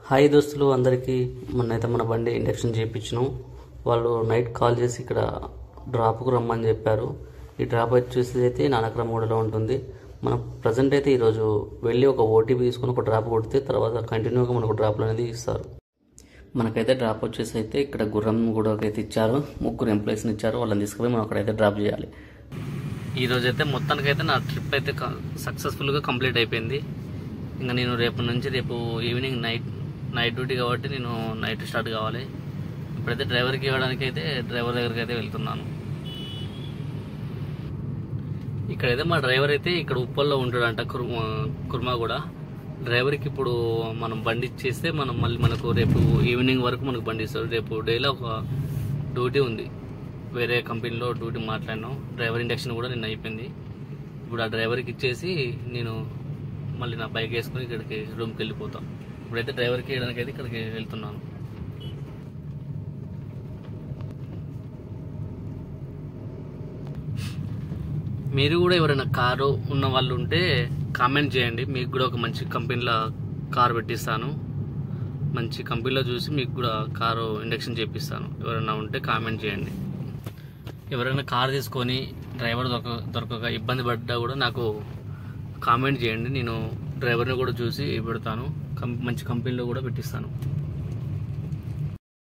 Hi దోస్తులు అందరికీ. మొన్నైతే మన బండి ఇండక్షన్ చేయించినాం. వాళ్ళు నైట్ కాల్ చేసి ఇక్కడ డ్రాప్కు రమ్మని చెప్పారు. ఈ డ్రాప్ వచ్చేసి అయితే నానక్రమగూడలో ఉంటుంది. మనం ప్రజెంట్ అయితే ఈరోజు వెళ్ళి ఒక ఓటీపీ తీసుకొని ఒక డ్రాప్ కొడితే తర్వాత కంటిన్యూగా మనకు డ్రాప్లు అనేది ఇస్తారు. మనకైతే డ్రాప్ వచ్చేసి అయితే ఇక్కడ గుర్రంగూడకి అయితే ఇచ్చారు. 3 ఎంప్లాయీస్ని ఇచ్చారు. వాళ్ళని తీసుకుపోయి మనం అక్కడైతే డ్రాప్ చేయాలి. ఈరోజు అయితే మొత్తానికైతే నా ట్రిప్ అయితే సక్సెస్ఫుల్గా కంప్లీట్ అయిపోయింది. ఇంకా నేను రేపు ఈవినింగ్ నైట్ డ్యూటీ కాబట్టి నేను నైట్ స్టార్ట్ కావాలి. ఇప్పుడైతే డ్రైవర్కి ఇవ్వడానికి అయితే డ్రైవర్ దగ్గరికి అయితే వెళ్తున్నాను. ఇక్కడైతే మా డ్రైవర్ అయితే ఇక్కడ ఉప్పల్లో ఉంటాడంట, కుర్మాగూడ. డ్రైవర్కి ఇప్పుడు మనం బండి ఇచ్చేస్తే మనకు రేపు ఈవినింగ్ వరకు మనకు బండి ఇస్తారు. రేపు డేలో ఒక డ్యూటీ ఉంది, వేరే కంపెనీలో డ్యూటీ మాట్లాడినాం. డ్రైవర్ ఇండక్షన్ కూడా నిన్న అయిపోయింది. ఇప్పుడు ఆ డ్రైవర్కి ఇచ్చేసి నేను మళ్ళీ నా బైక్ వేసుకుని ఇక్కడికి రూమ్కి వెళ్ళిపోతాను. ఇప్పుడైతే డ్రైవర్కి వేయడానికి అయితే ఇక్కడికి వెళ్తున్నాను. మీరు కూడా ఎవరైనా కారు ఉన్న వాళ్ళు ఉంటే కామెంట్ చేయండి. మీకు కూడా ఒక మంచి కంపెనీలో కారు పెట్టిస్తాను. మంచి కంపెనీలో చూసి మీకు కూడా కారు ఇండక్షన్ చేపిస్తాను. ఎవరైనా ఉంటే కామెంట్ చేయండి. ఎవరైనా కారు తీసుకొని డ్రైవర్ దొరకక ఇబ్బంది పడ్డా కూడా నాకు కామెంట్ చేయండి. నేను డ్రైవర్ని కూడా చూసి పెడతాను. మంచి కంపెనీలో కూడా పెట్టిస్తాను.